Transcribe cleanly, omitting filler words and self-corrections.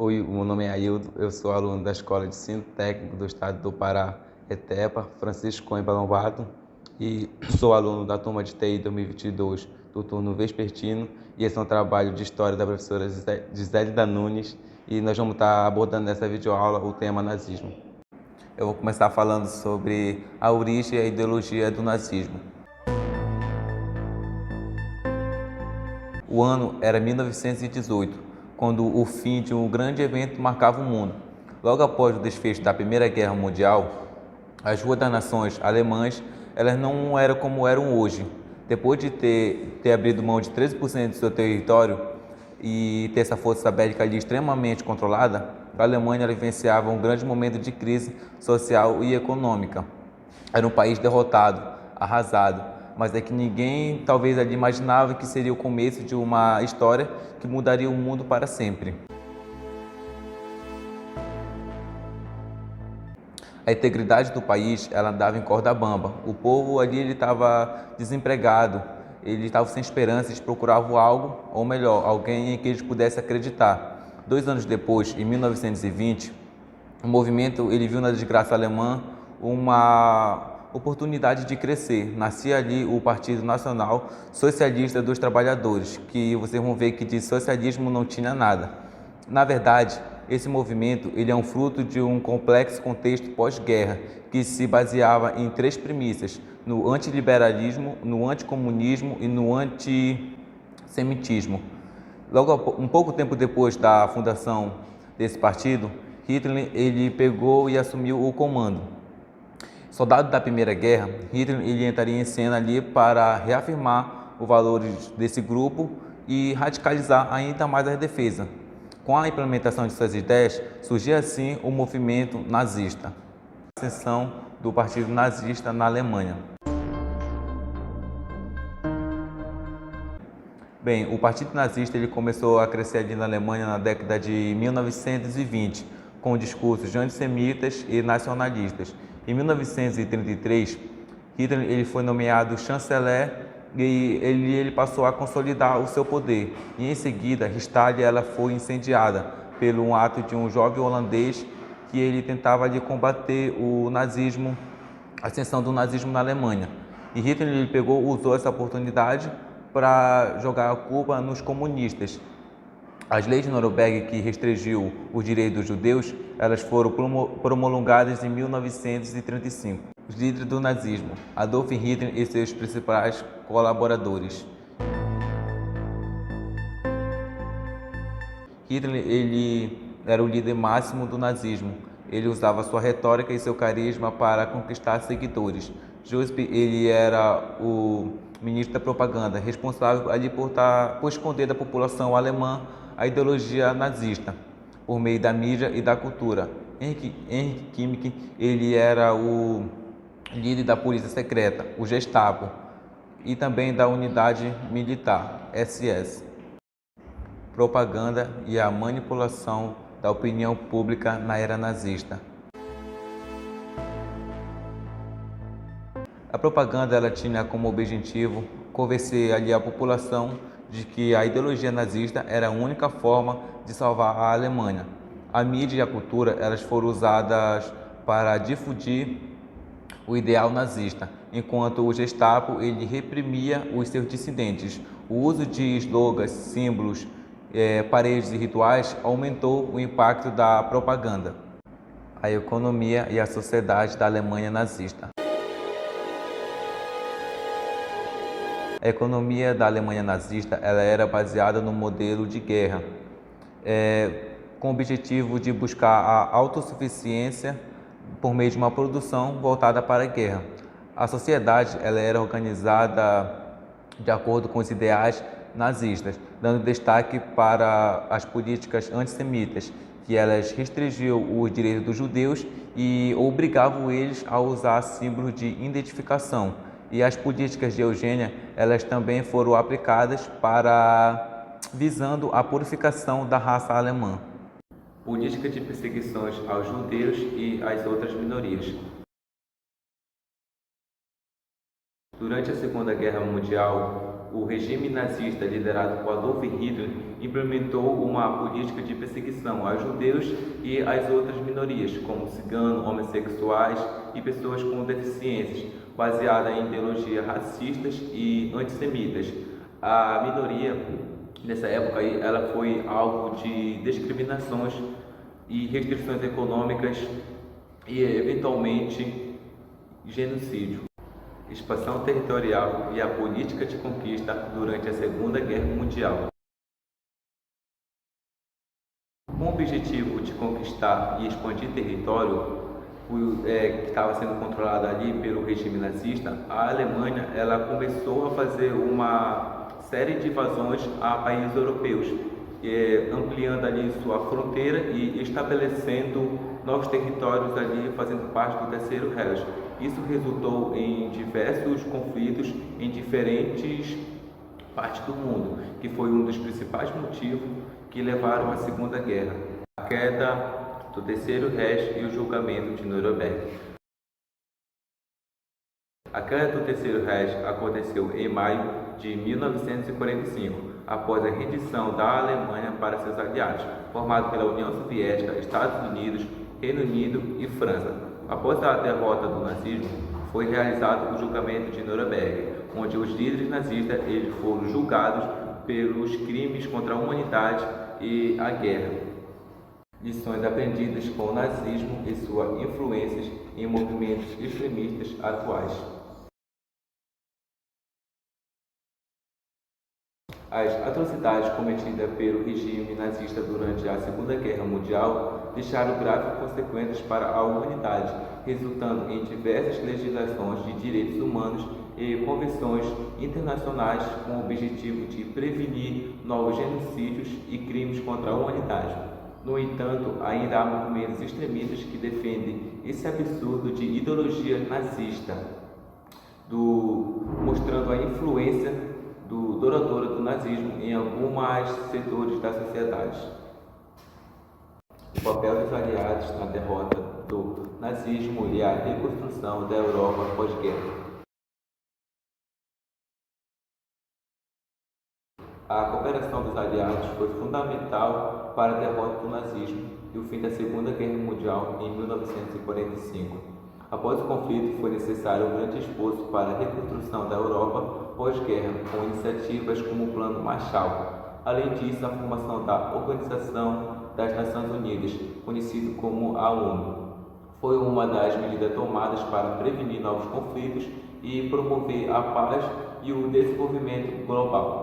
Oi, o meu nome é Aildo, eu sou aluno da Escola de Ensino Técnico do Estado do Pará, ETEPA, Francisco Coimbra Lombardo, e sou aluno da turma de TI 2022 do turno vespertino, e esse é um trabalho de História da professora Gisélida Nunes, e nós vamos estar abordando nessa videoaula o tema nazismo. Eu vou começar falando sobre a origem e a ideologia do nazismo. O ano era 1918, quando o fim de um grande evento marcava o mundo. Logo após o desfecho da Primeira Guerra Mundial, as ruas das nações alemãs elas não eram como eram hoje. Depois de ter abrido mão de 13% do seu território e ter essa força bélica ali extremamente controlada, a Alemanha vivenciava um grande momento de crise social e econômica. Era um país derrotado, arrasado, mas é que ninguém talvez ali imaginava que seria o começo de uma história que mudaria o mundo para sempre. A integridade do país, ela andava em corda bamba. O povo ali ele estava desempregado, ele estava sem esperança, eles procuravam algo, ou melhor, alguém em que eles pudessem acreditar. 2 anos depois, em 1920, o movimento ele viu na desgraça alemã uma oportunidade de crescer. Nascia ali o Partido Nacional Socialista dos Trabalhadores, que vocês vão ver que de socialismo não tinha nada. Na verdade, esse movimento ele é um fruto de um complexo contexto pós-guerra, que se baseava em 3 premissas: no antiliberalismo, no anticomunismo e no antissemitismo. Logo, um pouco tempo depois da fundação desse partido, Hitler ele pegou e assumiu o comando. Soldado da Primeira Guerra, Hitler ele entraria em cena ali para reafirmar os valores desse grupo e radicalizar ainda mais a defesa. Com a implementação de suas ideias, surgia assim o movimento nazista, a ascensão do Partido Nazista na Alemanha. Bem, o Partido Nazista ele começou a crescer ali na Alemanha na década de 1920, com discursos antissemitas e nacionalistas. Em 1933, Hitler ele foi nomeado chanceler e ele passou a consolidar o seu poder. E em seguida, Ristalha ela foi incendiada pelo um ato de um jovem holandês que ele tentava ali combater o nazismo, a ascensão do nazismo na Alemanha. E Hitler ele usou essa oportunidade para jogar a culpa nos comunistas. As leis de Nuremberg que restringiu os direitos dos judeus, elas foram promulgadas em 1935. Os líderes do nazismo, Adolf Hitler e seus principais colaboradores. Hitler ele era o líder máximo do nazismo. Ele usava sua retórica e seu carisma para conquistar seguidores. Joseph ele era o ministro da propaganda, responsável ali por esconder da população alemã a ideologia nazista, por meio da mídia e da cultura. Henry Kimmich ele era o líder da polícia secreta, o Gestapo, e também da unidade militar, SS. Propaganda e a manipulação da opinião pública na era nazista. A propaganda ela tinha como objetivo convencer ali a população de que a ideologia nazista era a única forma de salvar a Alemanha. A mídia e a cultura elas foram usadas para difundir o ideal nazista, enquanto o Gestapo ele reprimia os seus dissidentes. O uso de slogans, símbolos, paredes e rituais aumentou o impacto da propaganda. A economia e a sociedade da Alemanha nazista. A economia da Alemanha nazista ela era baseada no modelo de guerra, com o objetivo de buscar a autossuficiência por meio de uma produção voltada para a guerra. A sociedade ela era organizada de acordo com os ideais nazistas, dando destaque para as políticas antissemitas, que elas restringiam os direitos dos judeus e obrigavam eles a usar símbolos de identificação. E as políticas de eugênia, elas também foram aplicadas visando a purificação da raça alemã. Política de perseguições aos judeus e às outras minorias. Durante a Segunda Guerra Mundial, o regime nazista liderado por Adolf Hitler implementou uma política de perseguição aos judeus e às outras minorias, como ciganos, homossexuais e pessoas com deficiências, baseada em ideologias racistas e antissemitas. A minoria nessa época aí, ela foi alvo de discriminações e restrições econômicas e eventualmente genocídio, expansão territorial e a política de conquista durante a Segunda Guerra Mundial. Com o objetivo de conquistar e expandir território que estava sendo controlado ali pelo regime nazista, a Alemanha ela começou a fazer uma série de invasões a países europeus, ampliando ali sua fronteira e estabelecendo novos territórios ali, fazendo parte do Terceiro Reich. Isso resultou em diversos conflitos em diferentes partes do mundo, que foi um dos principais motivos que levaram à Segunda Guerra, a queda do Terceiro Reich e o julgamento de Nuremberg. A queda do Terceiro Reich aconteceu em maio de 1945, após a rendição da Alemanha para seus aliados, formado pela União Soviética, Estados Unidos, Reino Unido e França. Após a derrota do nazismo, foi realizado o julgamento de Nuremberg, onde os líderes nazistas eles foram julgados pelos crimes contra a humanidade e a guerra. Lições aprendidas com o nazismo e suas influências em movimentos extremistas atuais. As atrocidades cometidas pelo regime nazista durante a Segunda Guerra Mundial deixaram graves consequências para a humanidade, resultando em diversas legislações de direitos humanos e convenções internacionais com o objetivo de prevenir novos genocídios e crimes contra a humanidade. No entanto, ainda há movimentos extremistas que defendem esse absurdo de ideologia nazista, mostrando a influência duradoura do nazismo em alguns setores da sociedade. O papel dos aliados na derrota do nazismo e a reconstrução da Europa pós-guerra. A cooperação dos aliados foi fundamental para a derrota do nazismo e o fim da Segunda Guerra Mundial em 1945. Após o conflito, foi necessário um grande esforço para a reconstrução da Europa pós-guerra, com iniciativas como o Plano Marshall. Além disso, a formação da Organização das Nações Unidas, conhecido como a ONU, foi uma das medidas tomadas para prevenir novos conflitos e promover a paz e o desenvolvimento global.